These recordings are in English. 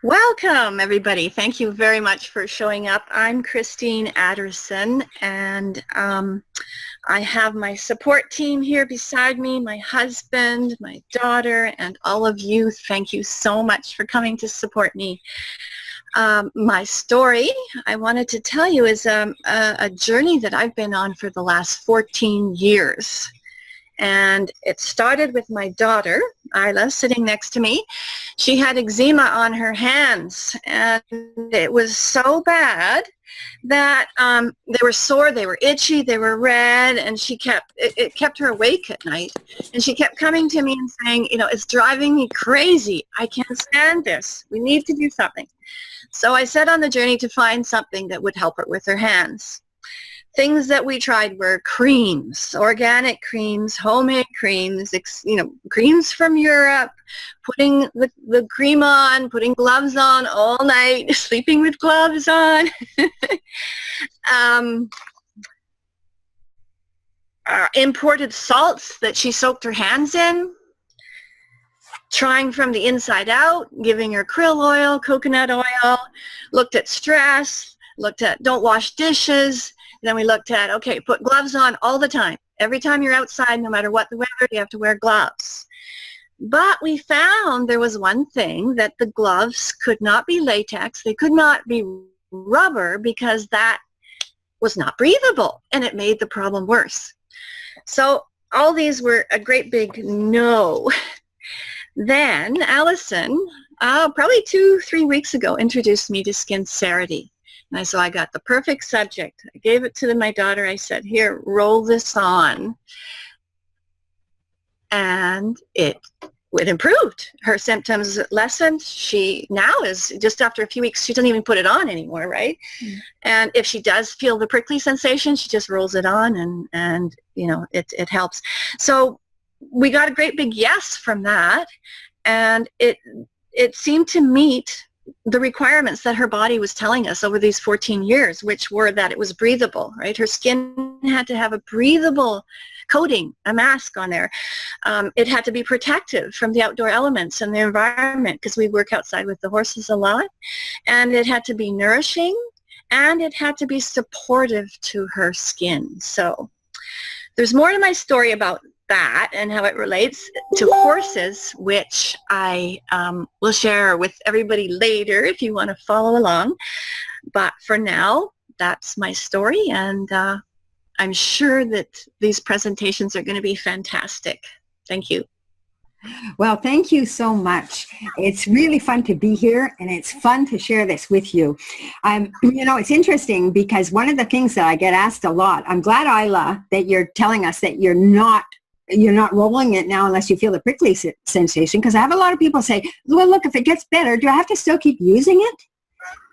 Welcome, everybody. Thank you very much for showing up. I'm Christine Adderson, and I have my support team here beside me, my husband, my daughter, and all of you. Thank you so much for coming to support me. My story I wanted to tell you is a journey that I've been on for the last 14 years. And it started with my daughter, Isla, sitting next to me. She had eczema on her hands, and it was so bad that they were sore, they were itchy, they were red, and it kept her awake at night. And she kept coming to me and saying, it's driving me crazy. I can't stand this. We need to do something. So I set on the journey to find something that would help her with her hands. Things that we tried were creams, organic creams, homemade creams, creams from Europe, putting the cream on, putting gloves on all night, sleeping with gloves on. Imported salts that she soaked her hands in, trying from the inside out, giving her krill oil, coconut oil, looked at stress, looked at don't wash dishes. Then we looked at, okay, put gloves on all the time. Every time you're outside, no matter what the weather, you have to wear gloves. But we found there was one thing, that the gloves could not be latex. They could not be rubber because that was not breathable, and it made the problem worse. So all these were a great big no. Then Allison, probably 2-3 weeks ago, introduced me to Skincerity. And so I got the perfect subject. I gave it to my daughter. I said, here, roll this on. And it improved. Her symptoms lessened. She now is, just after a few weeks, she doesn't even put it on anymore, right? Mm. And if she does feel the prickly sensation, she just rolls it on and it helps. So we got a great big yes from that. And it seemed to meet the requirements that her body was telling us over these 14 years, which were that it was breathable, right? Her skin had to have a breathable coating, a mask on there. It had to be protective from the outdoor elements and the environment, because we work outside with the horses a lot. And it had to be nourishing, and it had to be supportive to her skin. So there's more to my story about that and how it relates to horses, which I will share with everybody later if you want to follow along. But for now, that's my story, and I'm sure that these presentations are going to be fantastic. Thank you. Well, thank you so much. It's really fun to be here, and it's fun to share this with you. It's interesting because one of the things that I get asked a lot, I'm glad, Isla, that you're telling us that you're not rolling it now unless you feel the prickly sensation, because I have a lot of people say, well, look, if it gets better, do I have to still keep using it?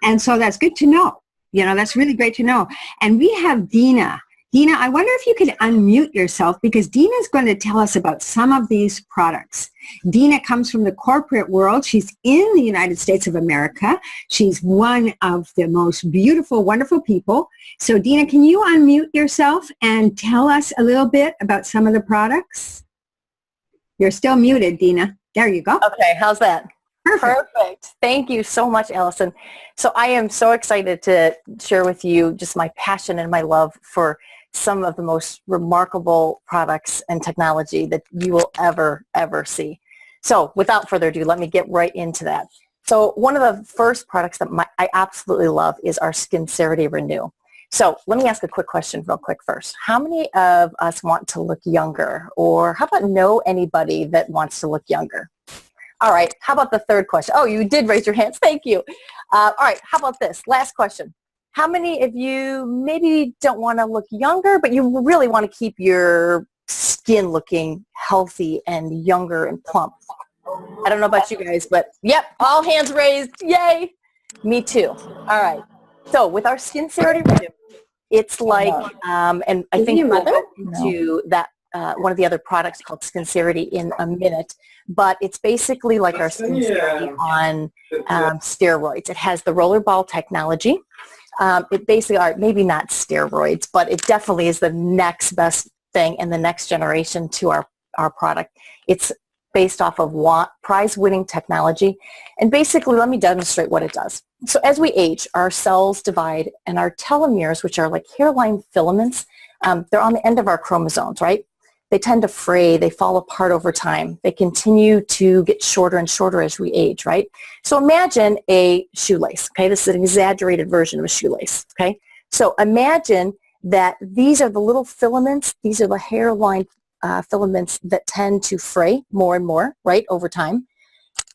And so that's good to know. That's really great to know. And we have Dina. Dina, I wonder if you could unmute yourself, because Dina is going to tell us about some of these products. Dina comes from the corporate world. She's in the United States of America. She's one of the most beautiful, wonderful people. So Dina, can you unmute yourself and tell us a little bit about some of the products? You're still muted, Dina. There you go. Okay, how's that? Perfect. Thank you so much, Allison. So I am so excited to share with you just my passion and my love for some of the most remarkable products and technology that you will ever see. So without further ado, let me get right into that. So one of the first products that I absolutely love is our Skincerity Renew. So let me ask a quick question real quick first. How many of us want to look younger? Or how about know anybody that wants to look younger? All right, how about the third question? Oh, you did raise your hands. Thank you. All right, how about this? Last question. How many of you maybe don't want to look younger, but you really want to keep your skin looking healthy and younger and plump? I don't know about you guys, but yep, all hands raised. Yay. Me too. All right. So with our Skincerity Renew, it's like, and I think we'll go into that, one of the other products called Skincerity in a minute, but it's basically like our Skincerity on steroids. It has the rollerball technology. It basically are maybe not steroids, but it definitely is the next best thing and the next generation to our product. It's based off of prize-winning technology. And basically, let me demonstrate what it does. So as we age, our cells divide, and our telomeres, which are like hairline filaments, they're on the end of our chromosomes, right? They tend to fray, they fall apart over time. They continue to get shorter and shorter as we age, right? So imagine a shoelace, okay? This is an exaggerated version of a shoelace, okay? So imagine that these are the little filaments, these are the hairline filaments that tend to fray more and more, right, over time.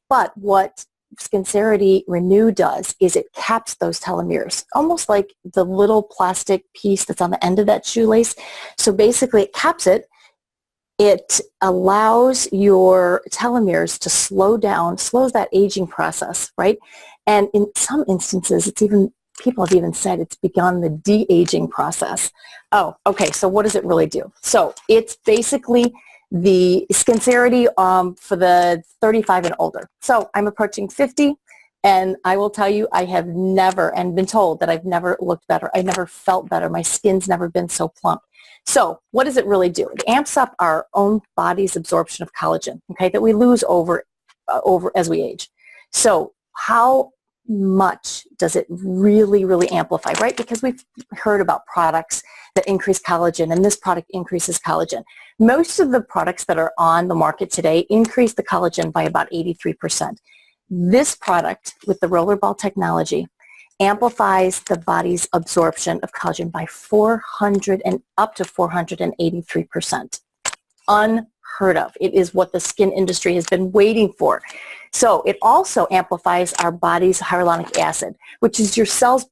But what Skincerity Renew does is it caps those telomeres, almost like the little plastic piece that's on the end of that shoelace. So basically it caps it. It allows your telomeres to slow down, slows that aging process, right? And in some instances, people have even said it's begun the de-aging process. Oh, okay, so what does it really do? So it's basically the Skincerity for the 35 and older. So I'm approaching 50, and I will tell you, I have never, and been told that I've never looked better. I've never felt better. My skin's never been so plump. So what does it really do? It amps up our own body's absorption of collagen, okay, that we lose over as we age. So how much does it really, really amplify, right? Because we've heard about products that increase collagen, and this product increases collagen. Most of the products that are on the market today increase the collagen by about 83%. This product with the rollerball technology amplifies the body's absorption of collagen by 400 and up to 483%. Unheard of. It is what the skin industry has been waiting for. So it also amplifies our body's hyaluronic acid, which is your cell's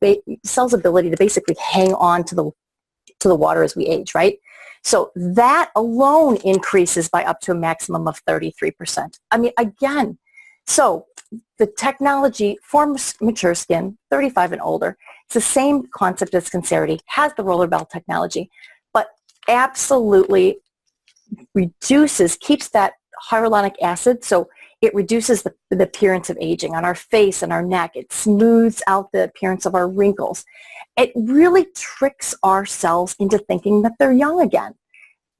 ability to basically hang on to the water as we age, right? So that alone increases by up to a maximum of 33%. I mean, again, so the technology for mature skin, 35 and older, it's the same concept as Skincerity, has the rollerball technology, but absolutely keeps that hyaluronic acid, so it reduces the appearance of aging on our face and our neck. It smooths out the appearance of our wrinkles. It really tricks our cells into thinking that they're young again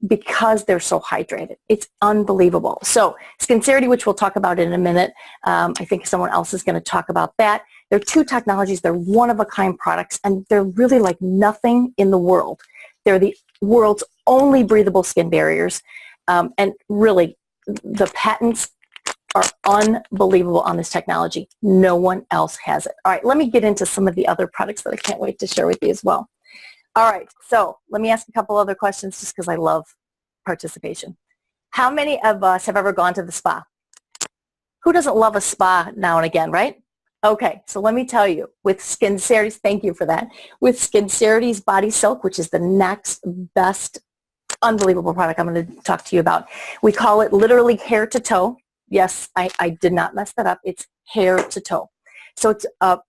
because they're so hydrated. It's unbelievable. So Skincerity, which we'll talk about in a minute, I think someone else is going to talk about that. They're two technologies. They're one-of-a-kind products, and they're really like nothing in the world. They're the world's only breathable skin barriers, and really the patents are unbelievable on this technology. No one else has it. All right, let me get into some of the other products that I can't wait to share with you as well. All right, so let me ask a couple other questions just because I love participation. How many of us have ever gone to the spa? Who doesn't love a spa now and again, right? Okay, so let me tell you, with Skincerity's, thank you for that, with Skincerity's Body Silk, which is the next best unbelievable product I'm going to talk to you about. We call it literally hair to toe. Yes, I did not mess that up. It's hair to toe. So it's a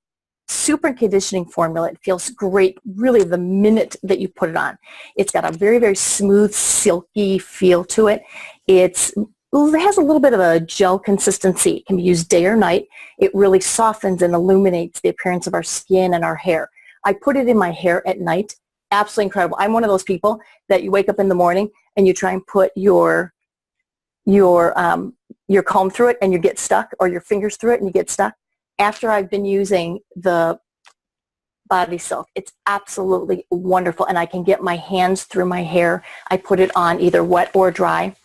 super conditioning formula. It feels great really the minute that you put it on. It's got a very, very smooth, silky feel to it. It has a little bit of a gel consistency. It can be used day or night. It really softens and illuminates the appearance of our skin and our hair. I put it in my hair at night. Absolutely incredible. I'm one of those people that you wake up in the morning and you try and put your comb through it and you get stuck, or your fingers through it and you get stuck. After I've been using the Body Silk, it's absolutely wonderful, and I can get my hands through my hair. I put it on either wet or dry.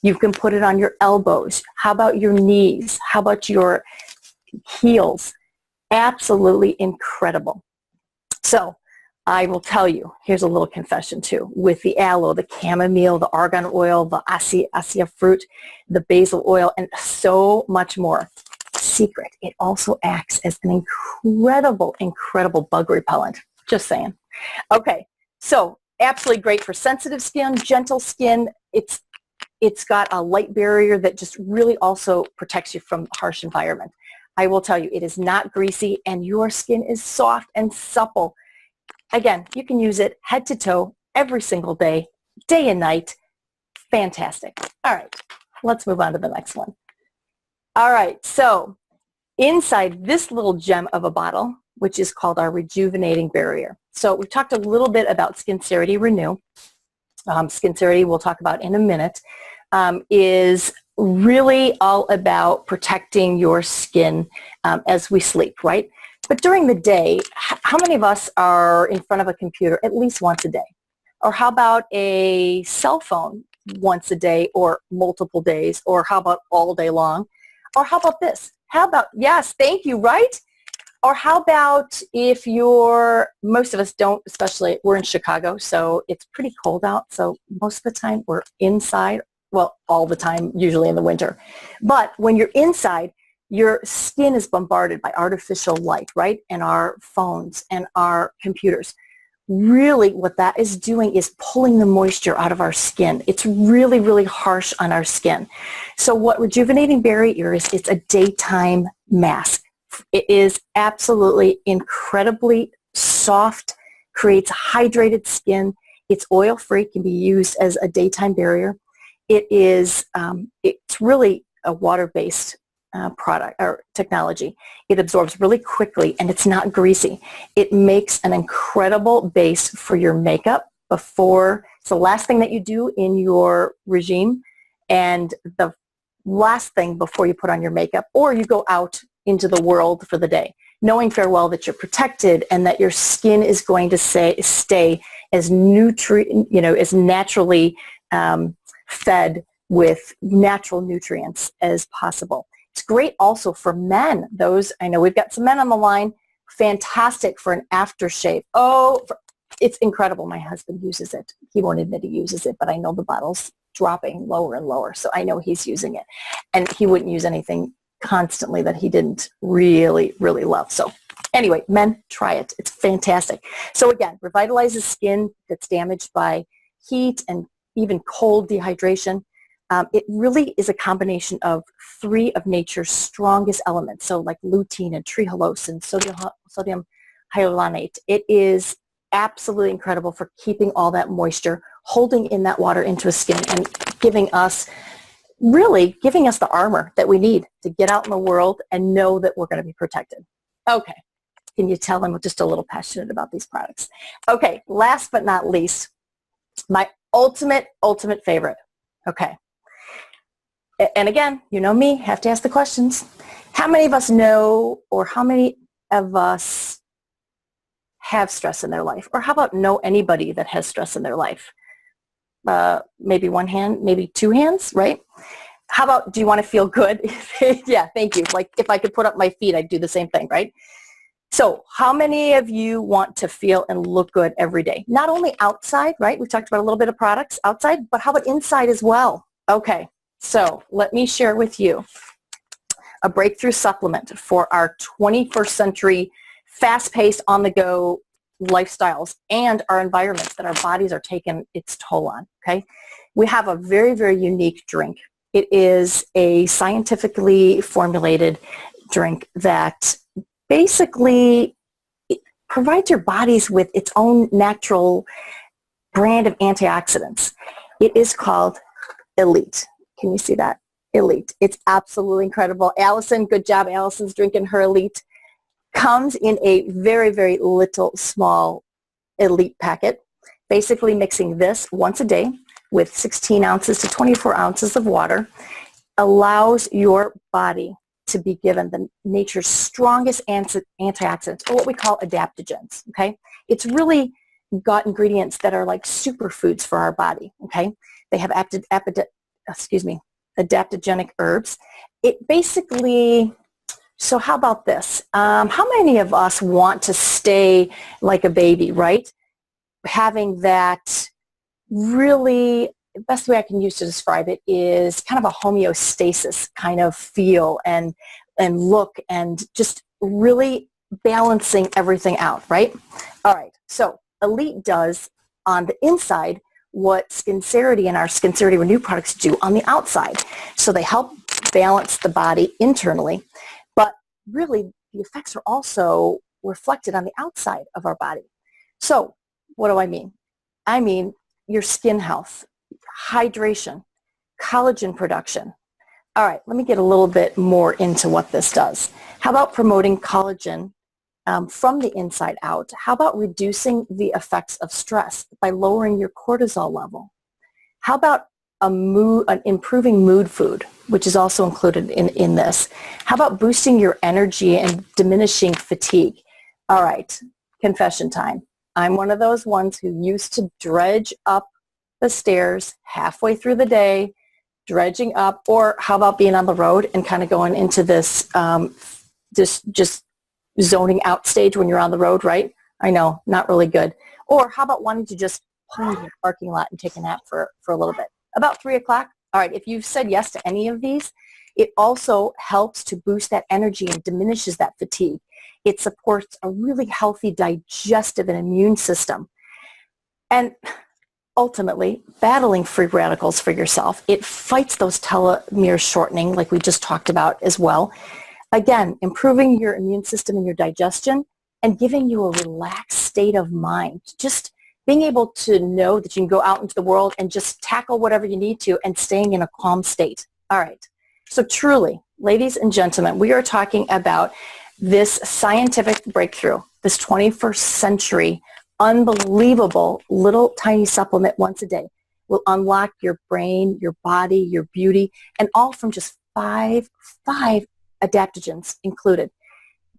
You can put it on your elbows. How about your knees? How about your heels? Absolutely incredible. So I will tell you, here's a little confession too, with the aloe, the chamomile, the argan oil, the cassia fruit, the basil oil, and so much more. Secret, it also acts as an incredible bug repellent. Just saying. Okay, so absolutely great for sensitive skin, gentle skin. It's got a light barrier that just really also protects you from harsh environment. I will tell you, it is not greasy, and your skin is soft and supple. Again, you can use it head to toe every single day, day and night. Fantastic. All right, let's move on to the next one. All right, so inside this little gem of a bottle, which is called our rejuvenating barrier. So we've talked a little bit about Skincerity Renew. Skincerity, we'll talk about in a minute, is really all about protecting your skin as we sleep, right? But during the day, how many of us are in front of a computer at least once a day? Or how about a cell phone once a day or multiple days? Or how about all day long? Or how about this? How about, yes, thank you, right? Or how about if most of us don't, especially we're in Chicago, so it's pretty cold out. So most of the time we're inside, well, all the time, usually in the winter. But when you're inside, your skin is bombarded by artificial light, right? And our phones and our computers. Really what that is doing is pulling the moisture out of our skin. It's really, really harsh on our skin. So what Rejuvenating Berry is, it's a daytime mask. It is absolutely incredibly soft, creates hydrated skin. It's oil-free, can be used as a daytime barrier. It's really a water-based product or technology. It absorbs really quickly and it's not greasy. It makes an incredible base for your makeup before. It's the last thing that you do in your regime and the last thing before you put on your makeup or you go out into the world for the day, knowing farewell that you're protected and that your skin is going to stay as as naturally fed with natural nutrients as possible. It's great also for men. I know we've got some men on the line. Fantastic for an aftershave. It's incredible. My husband uses it. He won't admit he uses it, but I know the bottle's dropping lower and lower, so I know he's using it. And he wouldn't use anything constantly that he didn't really, really love. So anyway, men, try it. It's fantastic. So again, revitalizes skin that's damaged by heat and even cold dehydration. It really is a combination of 3 of nature's strongest elements, so like lutein and trehalose and sodium hyaluronate. It is absolutely incredible for keeping all that moisture, holding in that water into a skin and giving us the armor that we need to get out in the world and know that we're going to be protected. Okay. Can you tell I'm just a little passionate about these products? Okay. Last but not least, my ultimate favorite. Okay. And again, you know me, have to ask the questions. How many of us know or how many of us have stress in their life? Or how about know anybody that has stress in their life? Maybe one hand, maybe 2 hands, right? How about, do you want to feel good? Yeah, thank you. Like if I could put up my feet, I'd do the same thing, right? So how many of you want to feel and look good every day? Not only outside, right? We talked about a little bit of products outside, but how about inside as well? Okay, so let me share with you a breakthrough supplement for our 21st century fast-paced, on-the-go lifestyles and our environments that our bodies are taking its toll on, okay? We have a very, very unique drink. It is a scientifically formulated drink that basically provides your bodies with its own natural brand of antioxidants. It is called Elite. Can you see that? Elite. It's absolutely incredible. Allison, good job. Allison's drinking her Elite. Comes in a very, very little small Elite packet. Basically mixing this once a day with 16 ounces to 24 ounces of water allows your body to be given the nature's strongest antioxidants, or what we call adaptogens, okay? It's really got ingredients that are like superfoods for our body, okay? They have adaptogenic herbs. It basically, so how about this? How many of us want to stay like a baby, right? Having that really, the best way I can use to describe it is kind of a homeostasis kind of feel and look and just really balancing everything out, right? All right, so Elite does on the inside what Skincerity and our Skincerity Renew products do on the outside. So they help balance the body internally, but really the effects are also reflected on the outside of our body. So what do I mean? I mean your skin health, hydration, collagen production. All right, let me get a little bit more into what this does. How about promoting collagen from the inside out? How about reducing the effects of stress by lowering your cortisol level? How about an improving mood food, which is also included in this? How about boosting your energy and diminishing fatigue? All right, confession time. I'm one of those ones who used to dredge up the stairs halfway through the day, dredging up, or how about being on the road and kind of going into this just zoning out stage when you're on the road, right? I know, not really good. Or how about wanting to just pull into the parking lot and take a nap for a little bit? About 3 o'clock? All right, if you've said yes to any of these, it also helps to boost that energy and diminishes that fatigue. It supports a really healthy digestive and immune system. And ultimately, battling free radicals for yourself, it fights those telomere shortening like we just talked about as well. Again, improving your immune system and your digestion and giving you a relaxed state of mind. Just being able to know that you can go out into the world and just tackle whatever you need to and staying in a calm state. All right. So truly, ladies and gentlemen, we are talking about this scientific breakthrough, this 21st century unbelievable little tiny supplement once a day will unlock your brain, your body, your beauty, and all from just five adaptogens included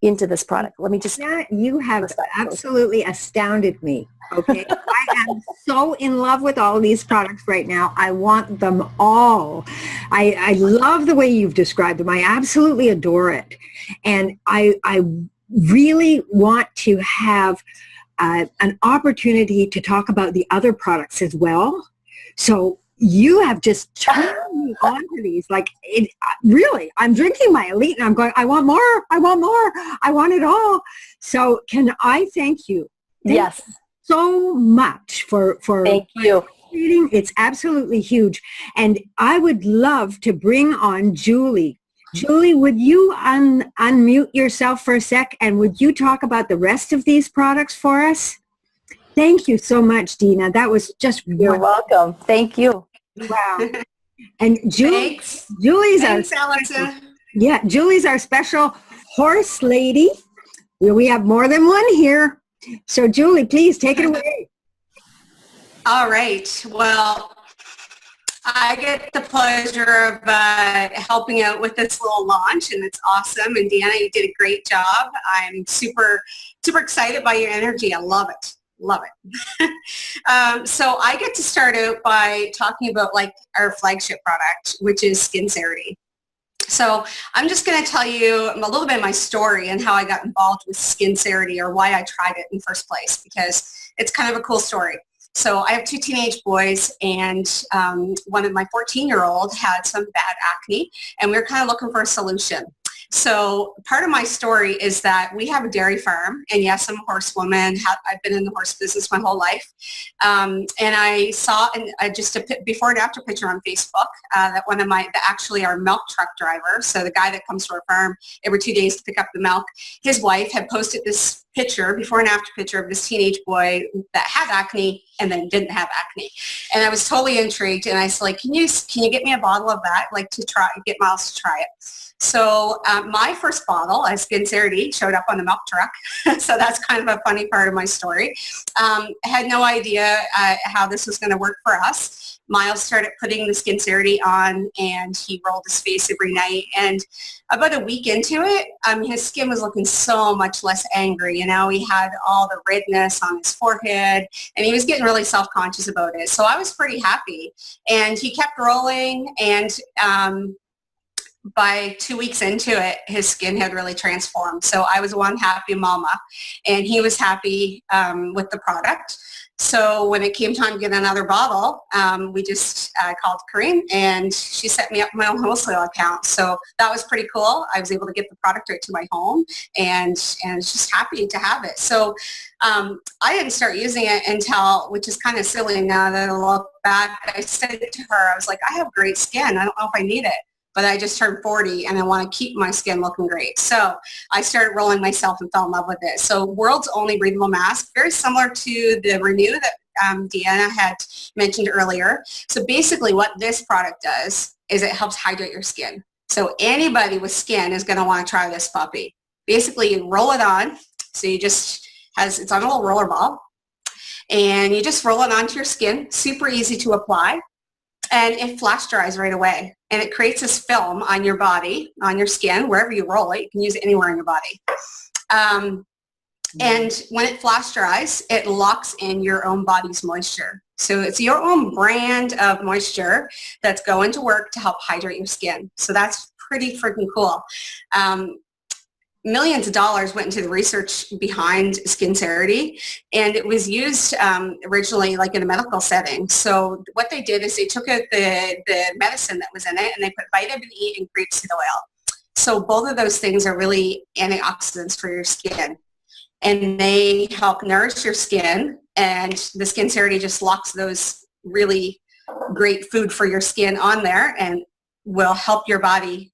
into this product. Let me just... Yeah, you have absolutely astounded me, okay? I am so in love with all of these products right now. I want them all. I love the way you've described them. I absolutely adore it. And I really want to have an opportunity to talk about the other products as well. So you have just turned me on to these. Like, really, I'm drinking my Elite and I'm going, I want more, I want more, I want it all. So can I thank you? Yes. You so much for thank you. It's absolutely huge. And I would love to bring on Julie. Julie, would you unmute yourself for a sec and would you talk about the rest of these products for us? Thank you so much, Dina. That was just You're welcome. Thank you. Wow. And Julie's Thanks, Allison. Yeah, Julie's our special horse lady. We have more than one here. So Julie, please take it away. All right. Well, I get the pleasure of helping out with this little launch, and it's awesome. And Deanna, you did a great job. I'm super, super excited by your energy. I love it. Love it. So I get to start out by talking about like our flagship product, which is Skincerity. So I'm just going to tell you a little bit of my story and how I got involved with Skincerity, or why I tried it in the first place, because it's kind of a cool story. So I have 2 teenage boys, and one of my 14-year-old had some bad acne, and we were kind of looking for a solution. So part of my story is that we have a dairy farm, and yes, I'm a horsewoman. I've been in the horse business my whole life. And I saw just a before and after picture on Facebook that one of actually our milk truck driver, so the guy that comes to our farm every 2 days to pick up the milk, his wife had posted this picture, before and after picture of this teenage boy that had acne and then didn't have acne. And I was totally intrigued, and I was like, can you get me a bottle of that, like to try, get Miles to try it. So my first bottle of Skincerity showed up on the milk truck. So that's kind of a funny part of my story. I had no idea how this was going to work for us. Miles started putting the Skincerity on, and he rolled his face every night. And about a week into it, his skin was looking so much less angry. You know, he had all the redness on his forehead, and he was getting really self-conscious about it. So I was pretty happy. And he kept rolling, and by 2 weeks into it, his skin had really transformed. So I was one happy mama, and he was happy with the product. So when it came time to get another bottle, we just called Corinne, and she set me up my own wholesale account. So that was pretty cool. I was able to get the product right to my home, and just happy to have it. So I didn't start using it until, which is kind of silly now that I look back, I said to her, I was like, I have great skin. I don't know if I need it. But I just turned 40 and I want to keep my skin looking great. So I started rolling myself and fell in love with it. So world's only breathable mask, very similar to the Renew that Deanna had mentioned earlier. So basically what this product does is it helps hydrate your skin. So anybody with skin is going to want to try this puppy. Basically you roll it on. So you just it's on a little roller ball, and you just roll it onto your skin. Super easy to apply. and it flash dries right away. And it creates this film on your body, on your skin, wherever you roll it. You can use it anywhere in your body. And when it flash dries, it locks in your own body's moisture. So it's your own brand of moisture that's going to work to help hydrate your skin. So that's pretty freaking cool. Millions of dollars went into the research behind Skincerity, and it was used originally like in a medical setting. So what they did is they took out the medicine that was in it, and they put vitamin E and grapeseed oil. So both of those things are really antioxidants for your skin, and they help nourish your skin, and the Skincerity just locks those really great food for your skin on there and will help your body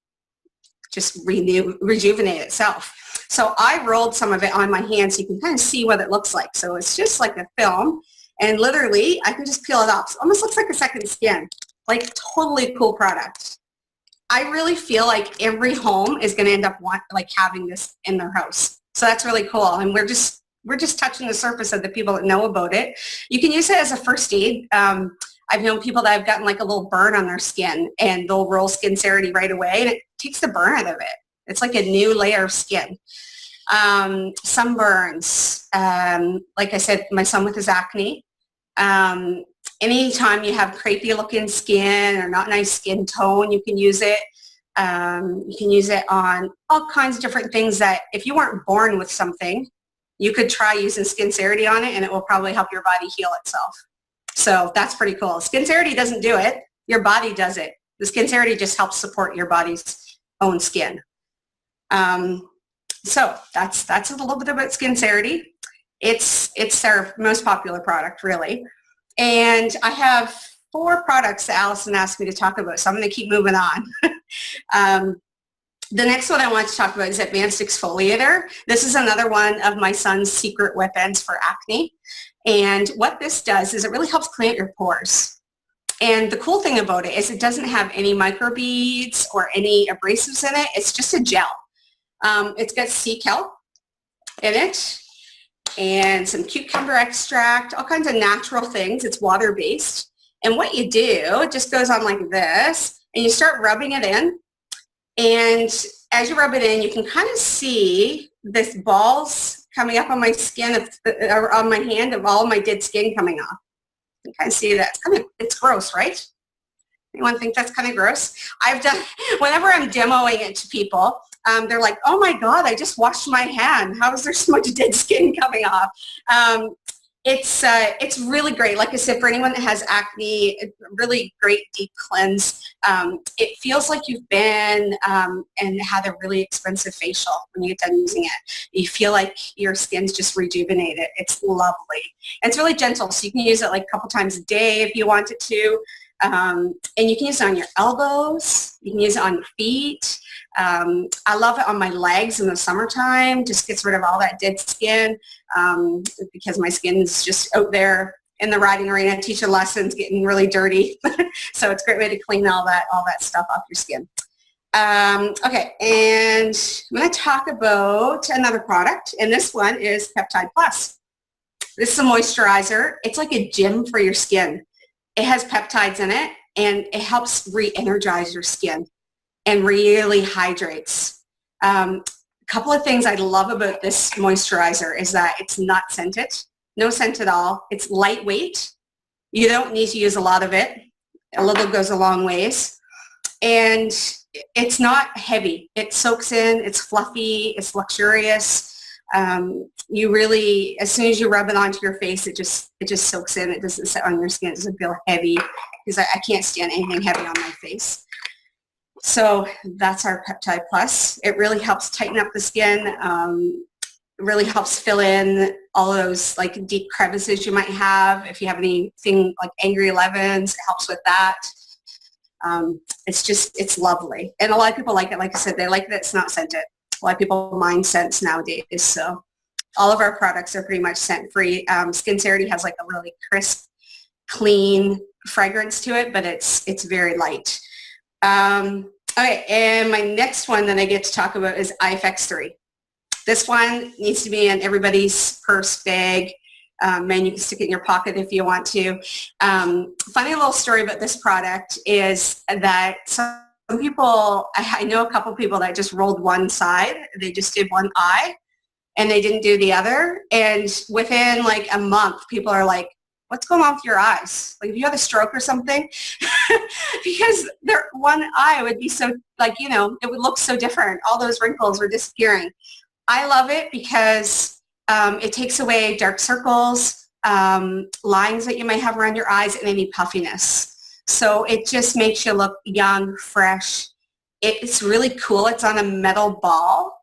just rejuvenate itself. So I rolled some of it on my hand so you can kind of see what it looks like. So it's just like a film, and literally I can just peel it off. It almost looks like a second skin, like totally cool product. I really feel like every home is going to end up having this in their house. So that's really cool. And we're just touching the surface of the people that know about it. You can use it as a first aid. I've known people that have gotten like a little burn on their skin, and they'll roll Skincerity right away, and it takes the burn out of it. It's like a new layer of skin. Sunburns, like I said, my son with his acne. Anytime you have crepey looking skin or not nice skin tone, you can use it. You can use it on all kinds of different things that if you weren't born with something, you could try using Skincerity on it, and it will probably help your body heal itself. So that's pretty cool. Skincerity doesn't do it. Your body does it. The Skincerity just helps support your body's own skin. So that's a little bit about Skincerity. It's their most popular product, really. And I have 4 products that Allison asked me to talk about, so I'm going to keep moving on. The next one I want to talk about is Advanced Exfoliator. This is another one of my son's secret weapons for acne. And what this does is it really helps clean out your pores. And the cool thing about it is it doesn't have any microbeads or any abrasives in it. It's just a gel. It's got sea kelp in it and some cucumber extract, all kinds of natural things. It's water-based. And what you do, it just goes on like this, and you start rubbing it in. And as you rub it in, you can kind of see this balls coming up on my skin, or on my hand, of all my dead skin coming off. You can kind of see that. It's gross, right? Anyone think that's kind of gross? Whenever I'm demoing it to people, they're like, oh my God, I just washed my hand. How is there so much dead skin coming off? It's really great. Like I said, for anyone that has acne, really great deep cleanse. It feels like you've been and had a really expensive facial when you get done using it. You feel like your skin's just rejuvenated. It's lovely. And it's really gentle, so you can use it like a couple times a day if you wanted to. And you can use it on your elbows. You can use it on your feet. I love it on my legs in the summertime. Just gets rid of all that dead skin because my skin is just out there in the riding arena, teaching lessons, getting really dirty. So it's a great way to clean all that stuff off your skin. Okay, and I'm going to talk about another product, and this one is Peptide Plus. This is a moisturizer. It's like a gym for your skin. It has peptides in it, and it helps re-energize your skin and really hydrates. A couple of things I love about this moisturizer is that it's not scented, no scent at all. It's lightweight. You don't need to use a lot of it. A little goes a long ways. And it's not heavy. It soaks in, it's fluffy, it's luxurious. You really, as soon as you rub it onto your face, it just soaks in. It doesn't sit on your skin. It doesn't feel heavy, because I can't stand anything heavy on my face. So that's our Peptide Plus. It really helps tighten up the skin. It really helps fill in all those like deep crevices you might have. If you have anything like angry 11s, it helps with that. It's lovely. And a lot of people like it. Like I said, they like that it's not scented. A lot of people mind scents nowadays, so all of our products are pretty much scent-free. Skincerity has like a really crisp, clean fragrance to it, but it's very light. Okay, and my next one that I get to talk about is IFX3. This one needs to be in everybody's purse bag. and you can stick it in your pocket if you want to. Funny little story about this product is that some people, I know a couple people that just rolled one side. They just did one eye and they didn't do the other. And within like a month, people are like, what's going on with your eyes? Like, if you had a stroke or something, because their one eye would be so, like, you know, it would look so different. All those wrinkles were disappearing. I love it because it takes away dark circles, lines that you might have around your eyes, and any puffiness. So it just makes you look young, fresh. It's really cool. It's on a metal ball,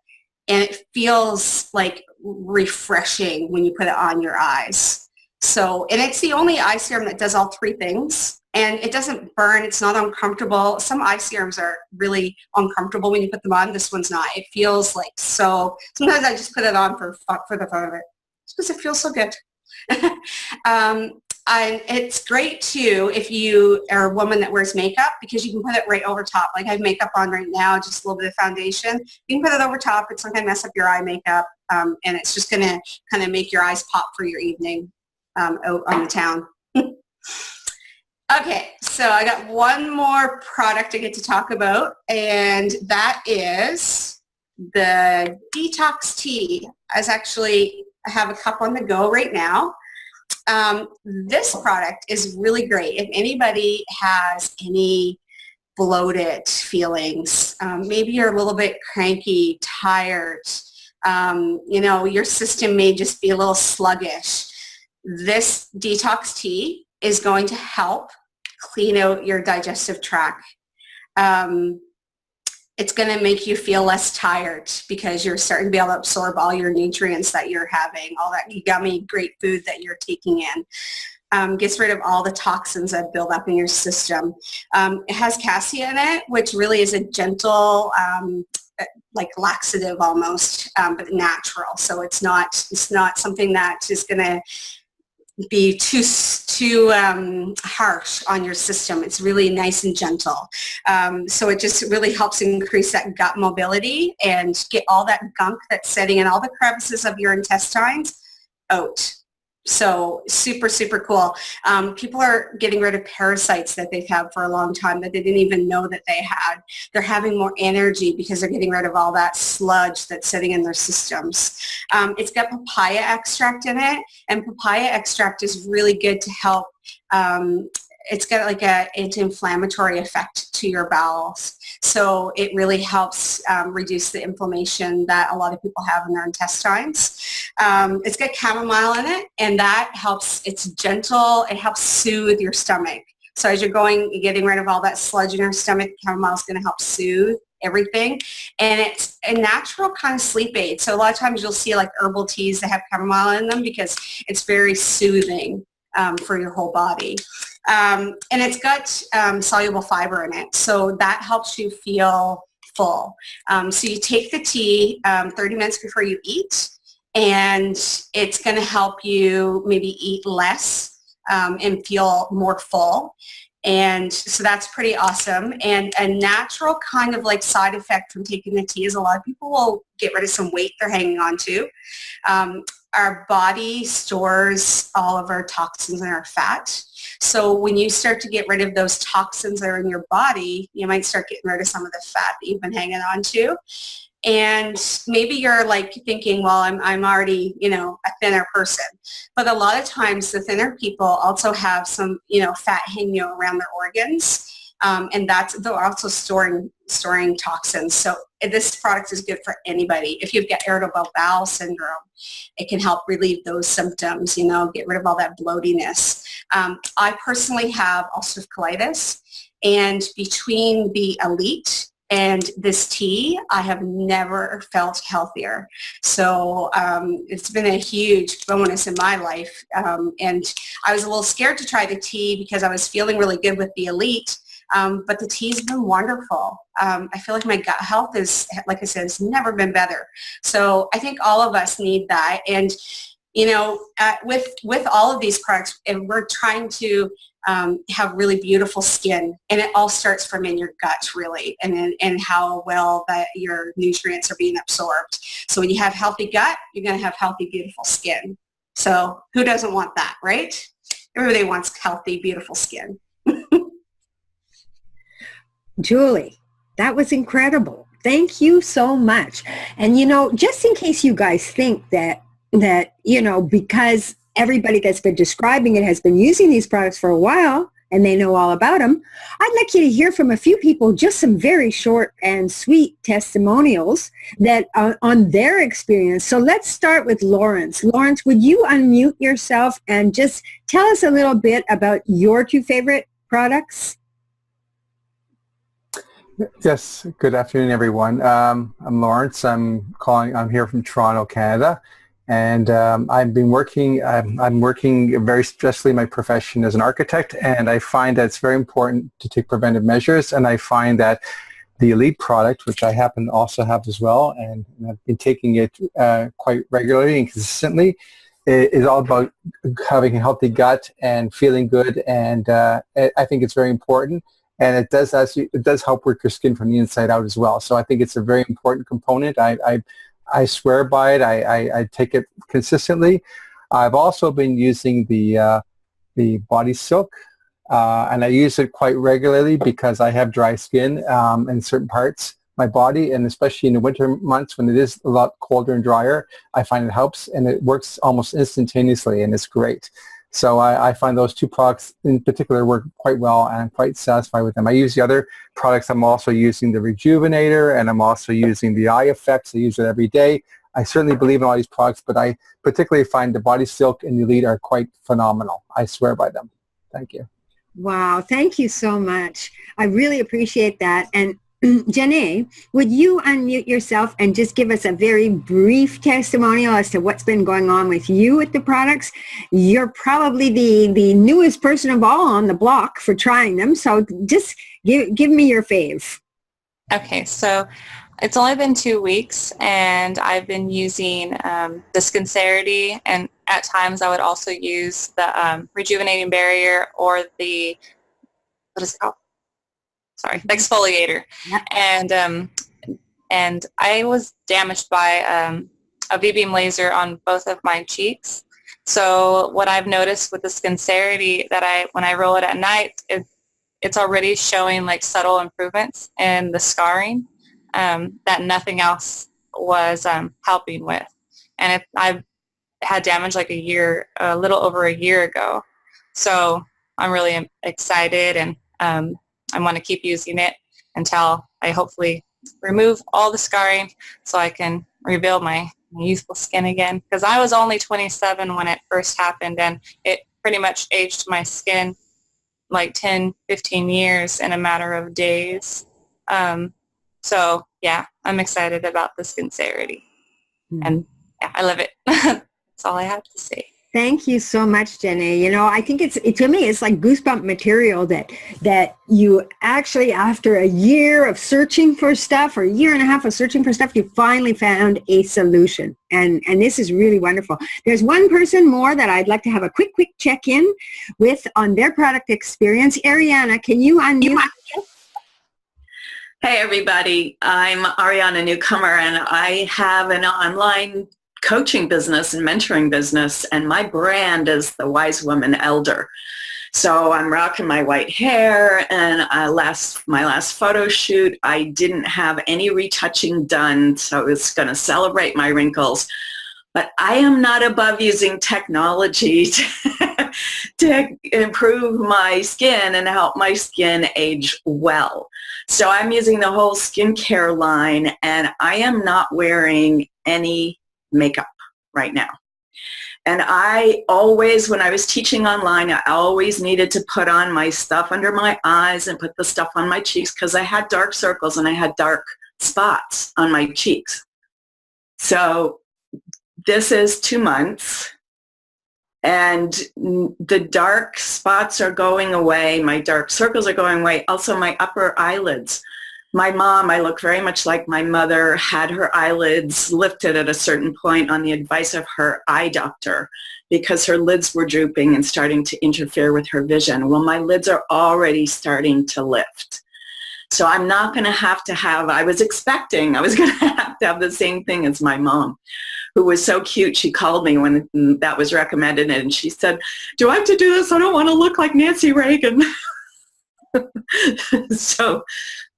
and it feels like refreshing when you put it on your eyes. So, and it's the only eye serum that does all three things. And it doesn't burn. It's not uncomfortable. Some eye serums are really uncomfortable when you put them on. This one's not. It feels like so. Sometimes I just put it on for the fun of it, just because it feels so good. And it's great too if you are a woman that wears makeup, because you can put it right over top. Like, I have makeup on right now, just a little bit of foundation. You can put it over top. It's not going to mess up your eye makeup, and it's just going to kind of make your eyes pop for your evening out on the town. Okay, so I got one more product I get to talk about, and that is the detox tea. I have a cup on the go right now. This product is really great. If anybody has any bloated feelings, maybe you're a little bit cranky, tired, you know, your system may just be a little sluggish, this detox tea is going to help clean out your digestive tract. It's going to make you feel less tired because you're starting to be able to absorb all your nutrients that you're having, all that yummy, great food that you're taking in. Gets rid of all the toxins that build up in your system. It has cassia in it, which really is a gentle, like laxative almost, but natural. So it's not something that is going to be too harsh on your system. It's really nice and gentle. So it just really helps increase that gut mobility and get all that gunk that's sitting in all the crevices of your intestines out. So super, super cool. People are getting rid of parasites that they've had for a long time that they didn't even know that they had. They're having more energy because they're getting rid of all that sludge that's sitting in their systems. It's got papaya extract in it, and papaya extract is really good to help. It's got like an anti-inflammatory effect to your bowels. So it really helps reduce the inflammation that a lot of people have in their intestines. It's got chamomile in it, and that helps. It's gentle. It helps soothe your stomach. So as you're getting rid of all that sludge in your stomach, chamomile is going to help soothe everything. And it's a natural kind of sleep aid. So a lot of times you'll see like herbal teas that have chamomile in them because it's very soothing for your whole body. And it's got soluble fiber in it, so that helps you feel full. So you take the tea 30 minutes before you eat, and it's going to help you maybe eat less and feel more full. And so that's pretty awesome. And a natural kind of like side effect from taking the tea is a lot of people will get rid of some weight they're hanging on to. Our body stores all of our toxins and our fat. So when you start to get rid of those toxins that are in your body, you might start getting rid of some of the fat that you've been hanging on to. And maybe you're like thinking, well, I'm already, you know, a thinner person. But a lot of times the thinner people also have some, you know, fat hanging around their organs. And they're also storing toxins. So this product is good for anybody. If you've got irritable bowel syndrome, it can help relieve those symptoms, you know, get rid of all that bloatiness. I personally have ulcerative colitis, and between the Elite and this tea, I have never felt healthier. So it's been a huge bonus in my life. And I was a little scared to try the tea because I was feeling really good with the Elite. But the tea's been wonderful. I feel like my gut health is, like I said, has never been better. So I think all of us need that. And, you know, with all of these products, and we're trying to have really beautiful skin, and it all starts from in your gut, really, and how well that your nutrients are being absorbed. So when you have healthy gut, you're going to have healthy, beautiful skin. So who doesn't want that, right? Everybody wants healthy, beautiful skin. Julie, that was incredible. Thank you so much. And just in case you guys think that because everybody that's been describing it has been using these products for a while and they know all about them, I'd like you to hear from a few people, just some very short and sweet testimonials that on their experience. So let's start with Lawrence. Lawrence, would you unmute yourself and just tell us a little bit about your two favorite products? Yes. Good afternoon, everyone. I'm Lawrence. I'm here from Toronto, Canada, and I've been working. I'm working very stressfully in my profession as an architect, and I find that it's very important to take preventive measures. And I find that the Elite product, which I happen to also have as well, and I've been taking it quite regularly and consistently, is all about having a healthy gut and feeling good. And I think it's very important. And it does help work your skin from the inside out as well. So I think it's a very important component. I swear by it. I take it consistently. I've also been using the body silk, and I use it quite regularly because I have dry skin in certain parts of my body, and especially in the winter months when it is a lot colder and drier, I find it helps, and it works almost instantaneously, and it's great. So I find those two products in particular work quite well, and I'm quite satisfied with them. I use the other products. I'm also using the Rejuvenator, and I'm also using the Eye Effects. I use it every day. I certainly believe in all these products, but I particularly find the Body Silk and the Elite are quite phenomenal. I swear by them. Thank you. Wow, thank you so much. I really appreciate that. And Janae, would you unmute yourself and just give us a very brief testimonial as to what's been going on with you with the products? You're probably the newest person of all on the block for trying them, so just give me your fave. Okay, so it's only been 2 weeks, and I've been using the Sincerity, and at times I would also use the Rejuvenating Barrier or the, what is it called? Sorry, the exfoliator. Yep. And I was damaged by a V-beam laser on both of my cheeks. So what I've noticed with the Sincerity, that when I roll it at night, it's already showing like subtle improvements in the scarring that nothing else was helping with. And I've had damage like a little over a year ago. So I'm really excited, and I want to keep using it until I hopefully remove all the scarring so I can rebuild my youthful skin again. Because I was only 27 when it first happened, and it pretty much aged my skin like 10, 15 years in a matter of days. So yeah, I'm excited about the Sincerity. And yeah, I love it. That's all I have to say. Thank you so much, Jenny. I think to me, it's like goosebump material that you actually, after a year of searching for stuff, or a year and a half of searching for stuff, you finally found a solution. And this is really wonderful. There's one person more that I'd like to have a quick check-in with on their product experience. Ariana, can you unmute? Hey, everybody. I'm Ariana Newcomer, and I have an online coaching business and mentoring business, and my brand is the Wise Woman Elder. So I'm rocking my white hair, and my last photo shoot, I didn't have any retouching done, so it's going to celebrate my wrinkles. But I am not above using technology to improve my skin and help my skin age well. So I'm using the whole skincare line, and I am not wearing any makeup right now. And I always, when I was teaching online, I always needed to put on my stuff under my eyes and put the stuff on my cheeks because I had dark circles and I had dark spots on my cheeks. So this is 2 months, and the dark spots are going away. My dark circles are going away. Also, my upper eyelids. My mom, I look very much like my mother, had her eyelids lifted at a certain point on the advice of her eye doctor because her lids were drooping and starting to interfere with her vision. Well, my lids are already starting to lift. So I'm not going to have, I was expecting I was going to have the same thing as my mom. who was so cute. She called me when that was recommended, and she said, "Do I have to do this? I don't want to look like Nancy Reagan." So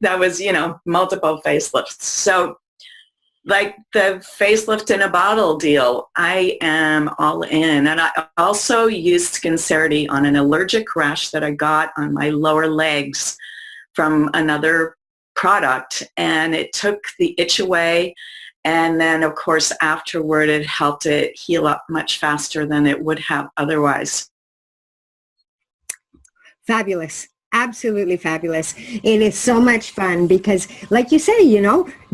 that was, multiple facelifts. So like the facelift in a bottle deal, I am all in. And I also used Skincerity on an allergic rash that I got on my lower legs from another product, and it took the itch away. And then, of course, afterward, it helped it heal up much faster than it would have otherwise. Fabulous. Absolutely fabulous. It is so much fun because, like you say,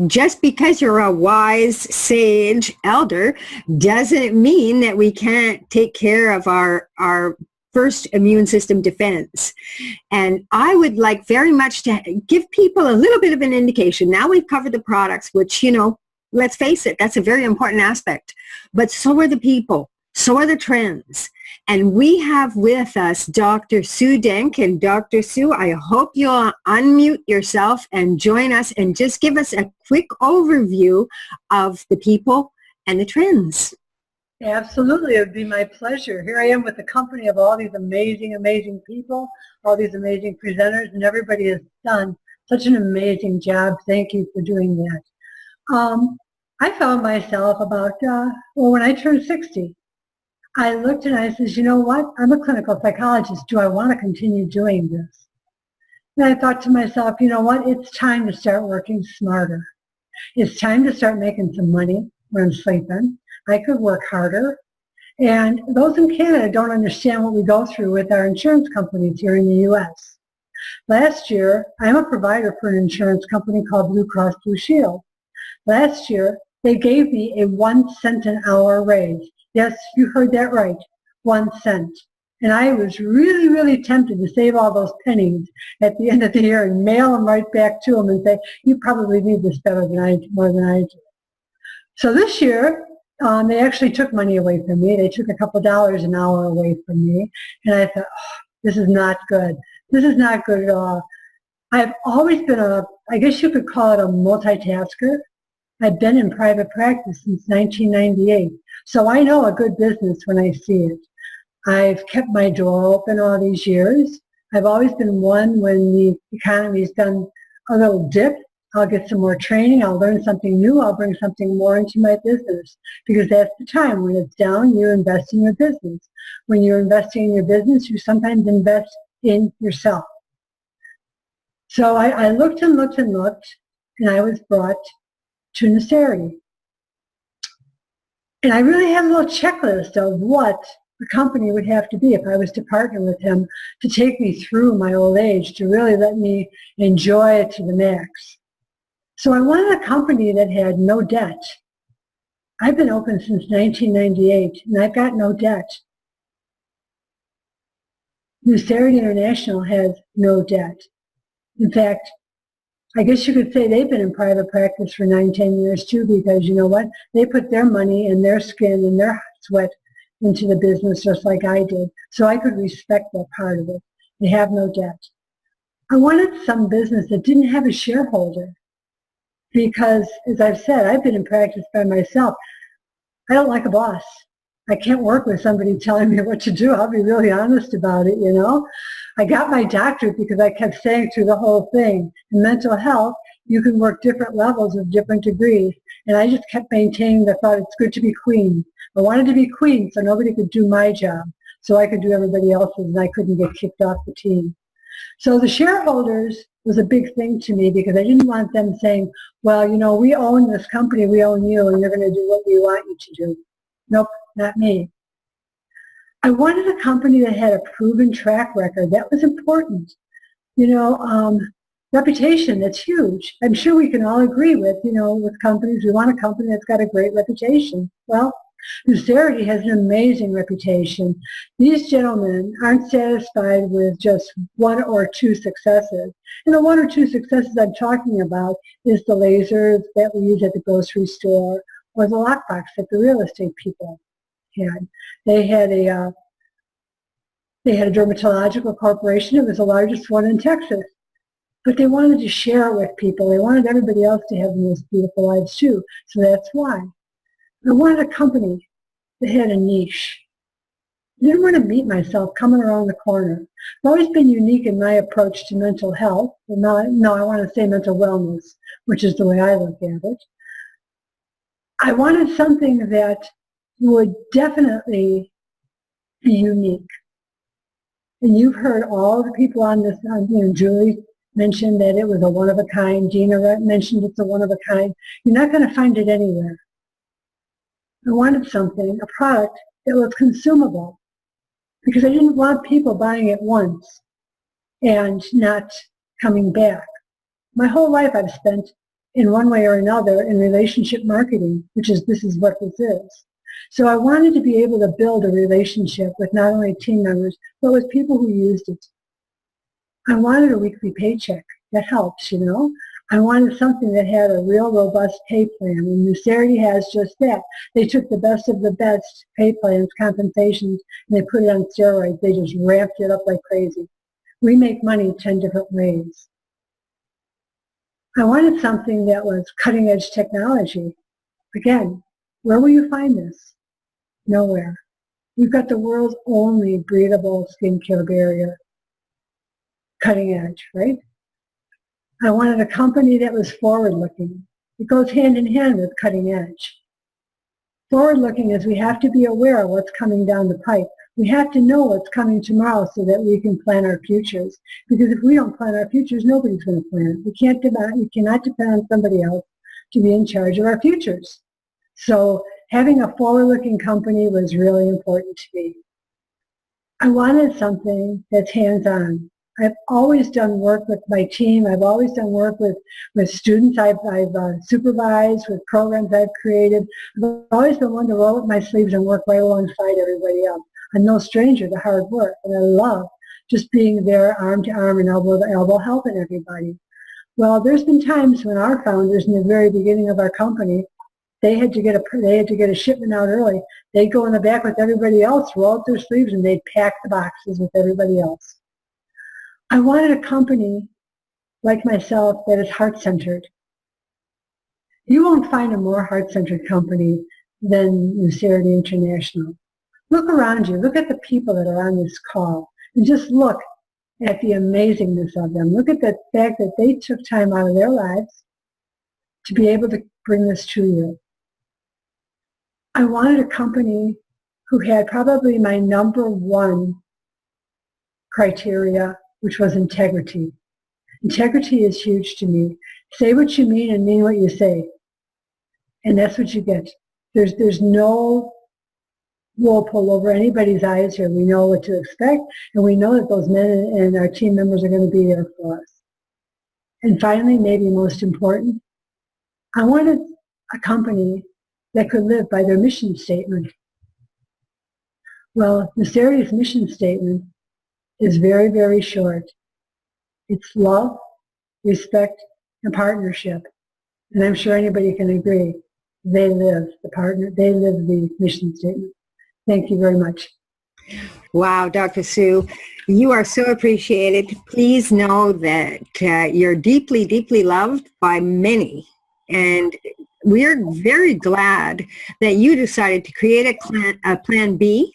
just because you're a wise, sage elder doesn't mean that we can't take care of our first immune system defense. And I would like very much to give people a little bit of an indication. Now we've covered the products, which, let's face it, that's a very important aspect. But so are the people. So are the trends. And we have with us Dr. Sue Denk. And Dr. Sue, I hope you'll unmute yourself and join us and just give us a quick overview of the people and the trends. Absolutely. It would be my pleasure. Here I am with the company of all these amazing, amazing people, all these amazing presenters, and everybody has done such an amazing job. Thank you for doing that. I found myself about, when I turned 60, I looked and I said, you know what? I'm a clinical psychologist. Do I want to continue doing this? And I thought to myself, you know what? It's time to start working smarter. It's time to start making some money when I'm sleeping. I could work harder. And those in Canada don't understand what we go through with our insurance companies here in the U.S. Last year, I'm a provider for an insurance company called Blue Cross Blue Shield. Last year, they gave me a 1 cent an hour raise. Yes, you heard that right, 1 cent. And I was really, really tempted to save all those pennies at the end of the year and mail them right back to them and say, you probably need this more than I do. So this year, they actually took money away from me. They took a couple dollars an hour away from me. And I thought, this is not good. This is not good at all. I've always been I guess you could call it a multitasker. I've been in private practice since 1998. So I know a good business when I see it. I've kept my door open all these years. I've always been one when the economy's done a little dip, I'll get some more training, I'll learn something new, I'll bring something more into my business. Because that's the time. When it's down, you invest in your business. When you're investing in your business, you sometimes invest in yourself. So I looked and looked and looked, and I was brought to Skincerity. And I really had a little checklist of what the company would have to be if I was to partner with him to take me through my old age, to really let me enjoy it to the max. So I wanted a company that had no debt. I've been open since 1998, and I've got no debt. Skincerity International has no debt. In fact, I guess you could say they've been in private practice for 9-10 years too, because you know what? They put their money and their skin and their sweat into the business just like I did. So I could respect that part of it. They have no debt. I wanted some business that didn't have a shareholder because, as I've said, I've been in practice by myself. I don't like a boss. I can't work with somebody telling me what to do. I'll be really honest about it, I got my doctorate because I kept saying through the whole thing, in mental health, you can work different levels of different degrees. And I just kept maintaining the thought it's good to be queen. I wanted to be queen so nobody could do my job, so I could do everybody else's and I couldn't get kicked off the team. So the shareholders was a big thing to me because I didn't want them saying, well, we own this company, we own you, and you're going to do what we want you to do. Nope, not me. I wanted a company that had a proven track record. That was important. Reputation, that's huge. I'm sure we can all agree with companies. We want a company that's got a great reputation. Well, Skincerity has an amazing reputation. These gentlemen aren't satisfied with just 1 or 2 successes. And the 1 or 2 successes I'm talking about is the lasers that we use at the grocery store or the lockbox that the real estate people had. They had a dermatological corporation. It was the largest one in Texas. But they wanted to share it with people. They wanted everybody else to have the most beautiful lives too. So that's why. I wanted a company that had a niche. I didn't want to meet myself coming around the corner. I've always been unique in my approach to mental health. No, I want to say mental wellness, which is the way I look at it. I wanted something that would definitely be unique. And you've heard all the people on this, Julie mentioned that it was a one-of-a-kind. Gina mentioned it's a one-of-a-kind. You're not going to find it anywhere. I wanted something, a product that was consumable, because I didn't want people buying it once and not coming back. My whole life I've spent in one way or another in relationship marketing, this is what this is. So I wanted to be able to build a relationship with not only team members, but with people who used it. I wanted a weekly paycheck. That helps, I wanted something that had a real robust pay plan, and Nucerity has just that. They took the best of the best pay plans, compensations, and they put it on steroids. They just ramped it up like crazy. We make money 10 different ways. I wanted something that was cutting-edge technology. Again, where will you find this? Nowhere. We've got the world's only breathable skincare barrier. Cutting edge, right? I wanted a company that was forward-looking. It goes hand in hand with cutting edge. Forward-looking is we have to be aware of what's coming down the pipe. We have to know what's coming tomorrow so that we can plan our futures. Because if we don't plan our futures, nobody's going to plan. We cannot depend on somebody else to be in charge of our futures. So having a forward-looking company was really important to me. I wanted something that's hands-on. I've always done work with my team. I've always done work with students I've supervised, with programs I've created. I've always been one to roll up my sleeves and work right alongside everybody else. I'm no stranger to hard work, and I love just being there arm to arm and elbow to elbow helping everybody. Well, there's been times when our founders in the very beginning of our company, they had to get a shipment out early. They'd go in the back with everybody else, roll up their sleeves, and they'd pack the boxes with everybody else. I wanted a company like myself that is heart-centered. You won't find a more heart-centered company than Nucerity International. Look around you. Look at the people that are on this call, and just look at the amazingness of them. Look at the fact that they took time out of their lives to be able to bring this to you. I wanted a company who had probably my number one criteria, which was integrity. Integrity is huge to me. Say what you mean and mean what you say. And that's what you get. There's no wool pull over anybody's eyes here. We know what to expect, and we know that those men and our team members are going to be there for us. And finally, maybe most important, I wanted a company that could live by their mission statement. Well, Nucerity's mission statement is very, very short. It's love, respect, and partnership. And I'm sure anybody can agree. They live the mission statement. Thank you very much. Wow, Dr. Sue, you are so appreciated. Please know that you're deeply, deeply loved by many. And we're very glad that you decided to create a plan B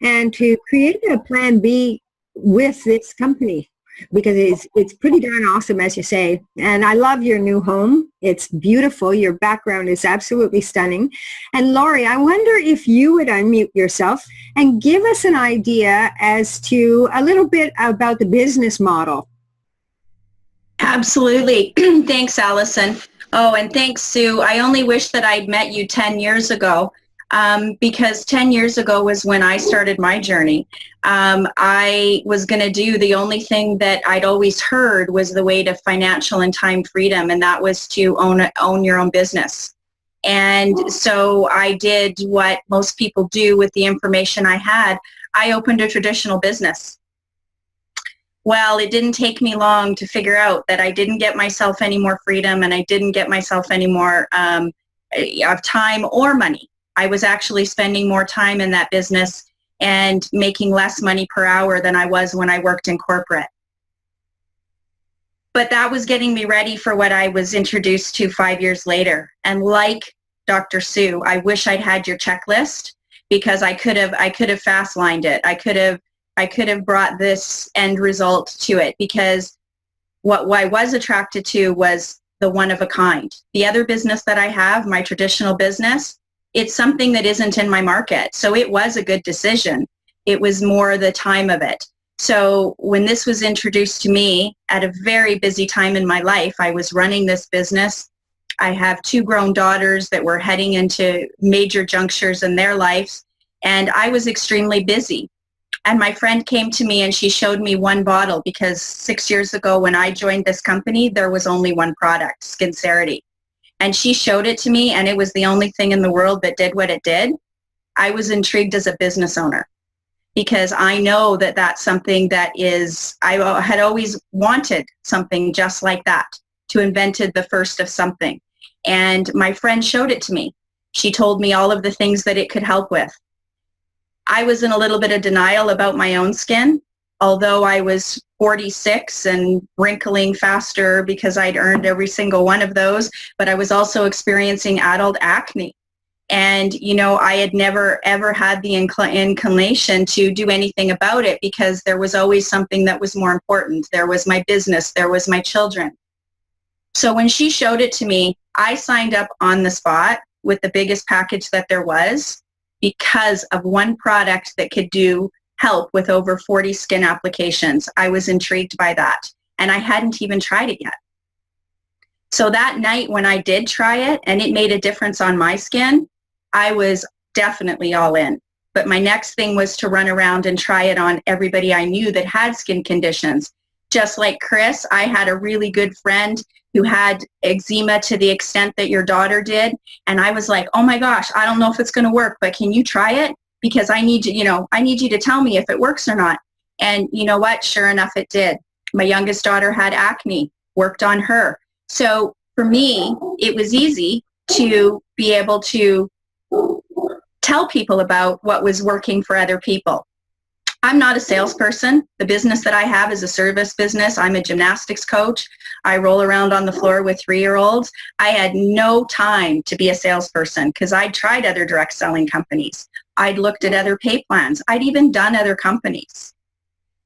and to create a plan B with this company, because it's pretty darn awesome, as you say. And I love your new home. It's beautiful. Your background is absolutely stunning. And Lori, I wonder if you would unmute yourself and give us an idea as to a little bit about the business model. Absolutely. Thanks, Allison. Oh, and thanks, Sue. I only wish that I'd met you 10 years ago. Because 10 years ago was when I started my journey. I was going to do the only thing that I'd always heard was the way to financial and time freedom, and that was to own your own business. And so I did what most people do with the information I had. I opened a traditional business. Well, it didn't take me long to figure out that I didn't get myself any more freedom, and I didn't get myself any more of time or money. I was actually spending more time in that business and making less money per hour than I was when I worked in corporate. But that was getting me ready for what I was introduced to 5 years later. And like Dr. Sue, I wish I'd had your checklist, because I could have fast lined it. I could have brought this end result to it, because what I was attracted to was the one of a kind. The other business that I have, my traditional business, it's something that isn't in my market. So it was a good decision. It was more the time of it. So when this was introduced to me at a very busy time in my life, I was running this business. I have 2 grown daughters that were heading into major junctures in their lives, and I was extremely busy. And my friend came to me and she showed me one bottle, because 6 years ago when I joined this company, there was only one product, Skincerity. And she showed it to me, and it was the only thing in the world that did what it did. I was intrigued as a business owner, because I know that that's something that is, I had always wanted something just like that, to invented the first of something. And my friend showed it to me. She told me all of the things that it could help with. I was in a little bit of denial about my own skin, although I was 46 and wrinkling faster because I'd earned every single one of those, but I was also experiencing adult acne. And, you know, I had never, ever had the inclination to do anything about it, because there was always something that was more important. There was my business, there was my children. So when she showed it to me, I signed up on the spot with the biggest package that there was, because of one product that could help with over 40 skin applications. I was intrigued by that, and I hadn't even tried it yet. So that night when I did try it and it made a difference on my skin, I was definitely all in. But my next thing was to run around and try it on everybody I knew that had skin conditions. Just like Chris, I had a really good friend who had eczema to the extent that your daughter did. And I was like, oh my gosh, I don't know if it's going to work, but can you try it? Because I need you to tell me if it works or not. And you know what? Sure enough, it did. My youngest daughter had acne, worked on her. So for me, it was easy to be able to tell people about what was working for other people. I'm not a salesperson. The business that I have is a service business. I'm a gymnastics coach. I roll around on the floor with 3-year-olds. I had no time to be a salesperson, because I'd tried other direct selling companies. I'd looked at other pay plans. I'd even done other companies.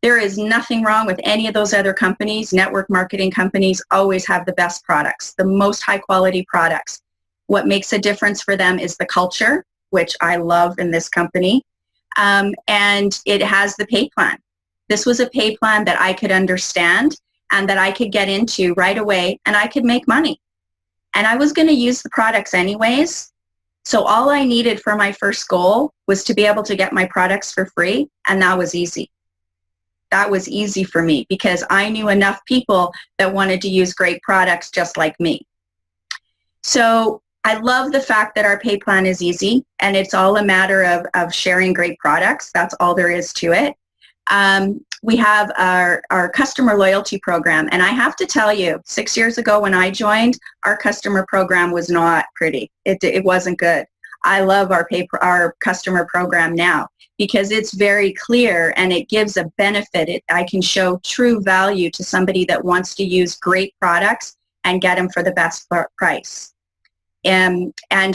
There is nothing wrong with any of those other companies. Network marketing companies always have the best products, the most high quality products. What makes a difference for them is the culture, which I love in this company. And it has the pay plan. This was a pay plan that I could understand and that I could get into right away, and I could make money. And I was going to use the products anyways. So all I needed for my first goal was to be able to get my products for free, and that was easy. That was easy for me, because I knew enough people that wanted to use great products just like me. So I love the fact that our pay plan is easy, and it's all a matter of sharing great products. That's all there is to it. We have our customer loyalty program, and I have to tell you, 6 years ago when I joined, our customer program was not pretty. It wasn't good. I love our customer program now, because it's very clear and it gives a benefit. I can show true value to somebody that wants to use great products and get them for the best price. And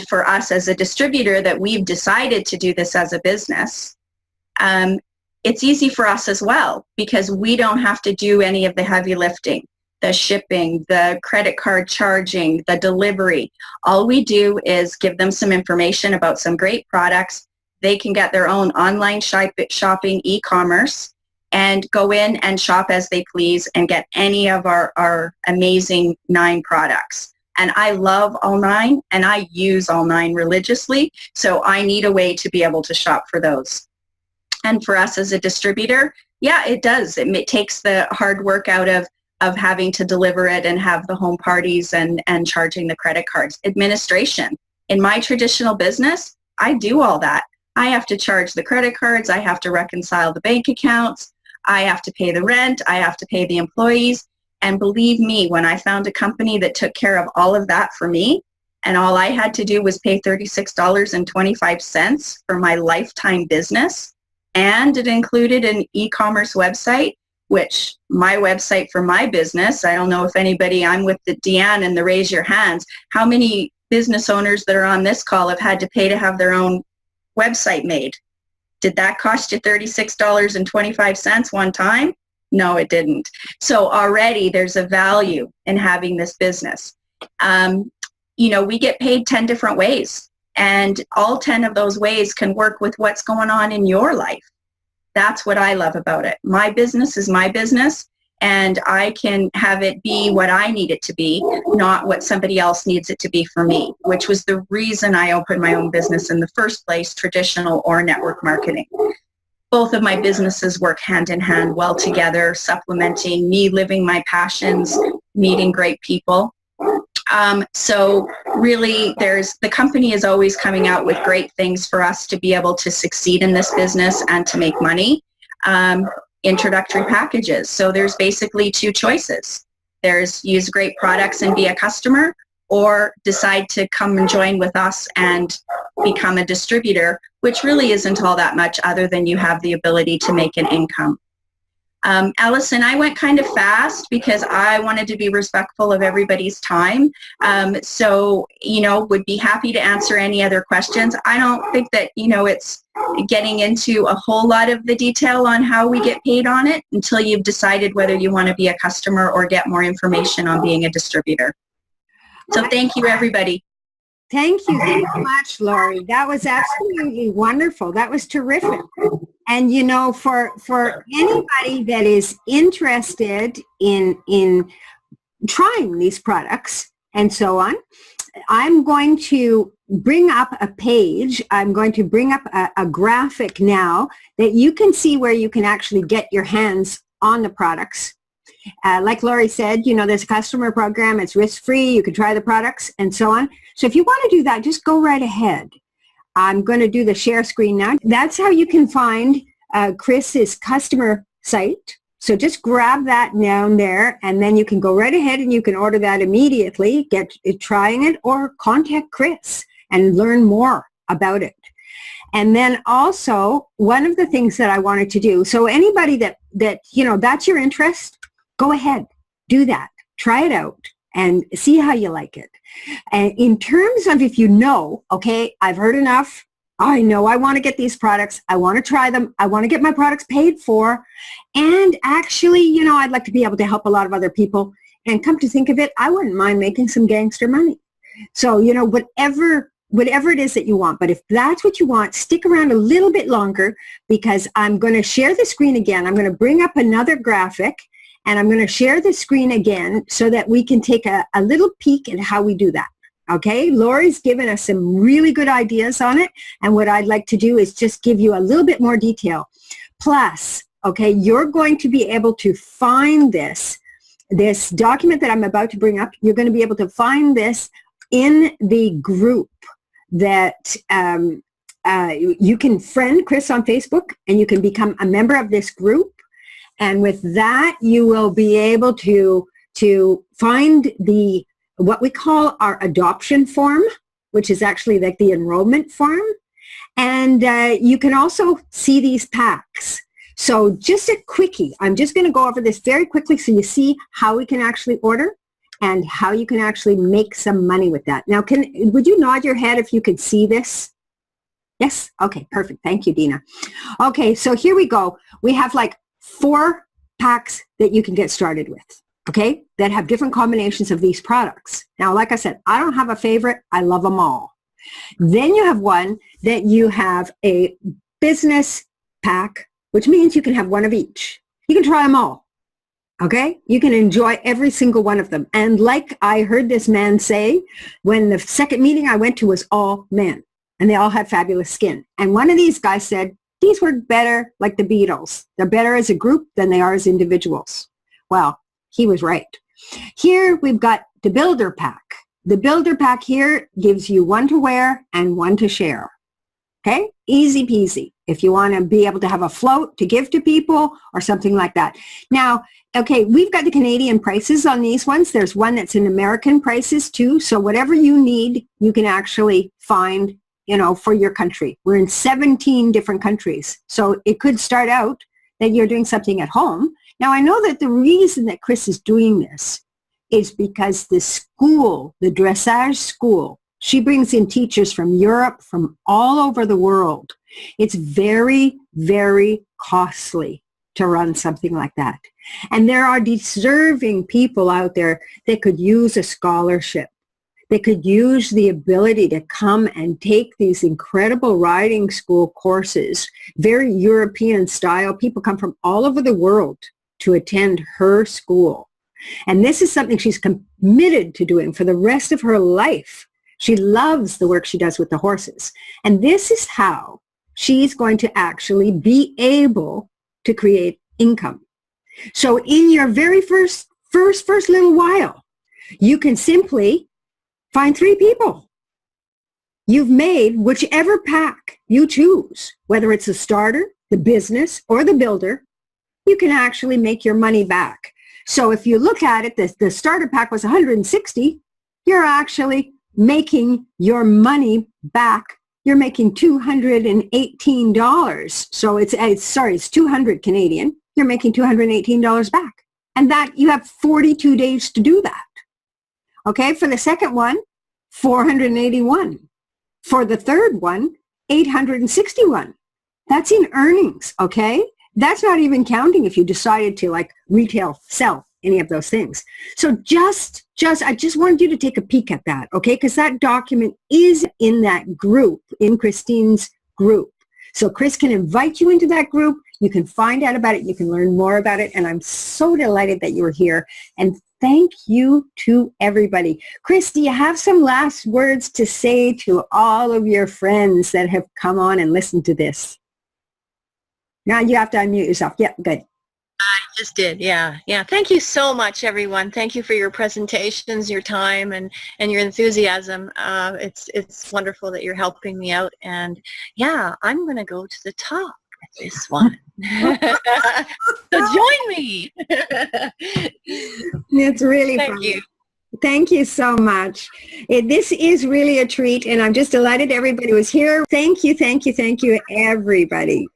for us as a distributor that we've decided to do this as a business, it's easy for us as well, because we don't have to do any of the heavy lifting, the shipping, the credit card charging, the delivery. All we do is give them some information about some great products. They can get their own online shopping, e-commerce, and go in and shop as they please and get any of our amazing 9 products. And I love all 9, and I use all 9 religiously, so I need a way to be able to shop for those. And for us as a distributor, yeah, it does. It takes the hard work out of having to deliver it and have the home parties and charging the credit cards. Administration. In my traditional business, I do all that. I have to charge the credit cards. I have to reconcile the bank accounts. I have to pay the rent. I have to pay the employees. And believe me, when I found a company that took care of all of that for me, and all I had to do was pay $36.25 for my lifetime business, and it included an e-commerce website, which my website for my business, I don't know if anybody, I'm with the Deanne and the Raise Your Hands, how many business owners that are on this call have had to pay to have their own website made. Did that cost you $36.25 one time? No, it didn't. So already there's a value in having this business. You know, we get paid 10 different ways, and all 10 of those ways can work with what's going on in your life. That's what I love about it. My business is my business, and I can have it be what I need it to be, not what somebody else needs it to be for me, which was the reason I opened my own business in the first place, traditional or network marketing. Both of my businesses work hand in hand well together, supplementing me living my passions, meeting great people. So really, the company is always coming out with great things for us to be able to succeed in this business and to make money. Introductory packages. So there's basically two choices. There's use great products and be a customer, or decide to come and join with us and become a distributor, which really isn't all that much other than you have the ability to make an income. Allison, I went kind of fast because I wanted to be respectful of everybody's time. So, you know, would be happy to answer any other questions. I don't think that, you know, it's getting into a whole lot of the detail on how we get paid on it until you've decided whether you want to be a customer or get more information on being a distributor. So thank you, everybody. Thank you so much, Lori. That was absolutely wonderful. That was terrific. And, you know, for anybody that is interested in trying these products and so on, I'm going to bring up a page. I'm going to bring up a graphic now that you can see where you can actually get your hands on the products. Like Lori said, you know, there's a customer program. It's risk-free. You can try the products and so on. So if you want to do that, just go right ahead. I'm going to do the share screen now. That's how you can find Chris's customer site. So just grab that down there, and then you can go right ahead and you can order that immediately, get trying it, or contact Chris and learn more about it. And then also, one of the things that I wanted to do, so anybody that you know, that's your interest, go ahead, do that. Try it out and see how you like it. And in terms of if you know, okay, I've heard enough, I know I want to get these products, I want to try them, I want to get my products paid for, and actually, you know, I'd like to be able to help a lot of other people, and come to think of it, I wouldn't mind making some gangster money. So, you know, whatever it is that you want, but if that's what you want, stick around a little bit longer, because I'm going to share the screen again. I'm going to bring up another graphic, and I'm going to share the screen again so that we can take a little peek at how we do that. Okay, Lori's given us some really good ideas on it, and what I'd like to do is just give you a little bit more detail. Plus, okay, you're going to be able to find this document that I'm about to bring up. You're going to be able to find this in the group that you can friend Chris on Facebook, and you can become a member of this group. And with that, you will be able to find what we call our adoption form, which is actually like the enrollment form. And you can also see these packs. So just a quickie. I'm just going to go over this very quickly so you see how we can actually order and how you can actually make some money with that. Now, would you nod your head if you could see this? Yes? Okay, perfect. Thank you, Dina. Okay, so here we go. We have like 4 packs that you can get started with, okay, that have different combinations of these products. Now, like I said, I don't have a favorite. I love them all. Then you have one that you have a business pack, which means you can have one of each. You can try them all, okay? You can enjoy every single one of them. And like I heard this man say, when the second meeting I went to was all men, and they all had fabulous skin. And one of these guys said, these work better like the Beatles. They're better as a group than they are as individuals. Well, he was right. Here we've got the builder pack. The builder pack here gives you one to wear and one to share. Okay? Easy peasy. If you want to be able to have a float to give to people or something like that. Now, okay, we've got the Canadian prices on these ones. There's one that's in American prices too. So whatever you need, you can actually find, you know, for your country. We're in 17 different countries. So it could start out that you're doing something at home. Now, I know that the reason that Chris is doing this is because the school, the dressage school, She brings in teachers from Europe, from all over the world. It's very, very costly to run something like that. And there are deserving people out there that could use a scholarship. They could use the ability to come and take these incredible riding school courses, very European style. People come from all over the world to attend her school. And this is something she's committed to doing for the rest of her life. She loves the work she does with the horses. And this is how she's going to actually be able to create income. So in your very first little while, you can simply find 3 people. You've made whichever pack you choose, whether it's the starter, the business, or the builder, you can actually make your money back. So if you look at it, the starter pack was $160, you're actually making your money back. You're making $218. So it's $200 Canadian. You're making $218 back. And that you have 42 days to do that. Okay, for the second one, $481. For the third one, $861. That's in earnings, okay? That's not even counting if you decided to like retail sell any of those things. So I just wanted you to take a peek at that, okay? Because that document is in that group, in Christine's group. So Chris can invite you into that group. You can find out about it. You can learn more about it. And I'm so delighted that you were here. And thank you to everybody. Chris, do you have some last words to say to all of your friends that have come on and listened to this? Now you have to unmute yourself. Yep, good. I just did, yeah. Thank you so much, everyone. Thank you for your presentations, your time, and your enthusiasm. It's wonderful that you're helping me out. And yeah, I'm going to go to the top with this one. So join me. It's really Thank fun. you. Thank you so much. This is really a treat, and I'm just delighted everybody was here. Thank you, everybody.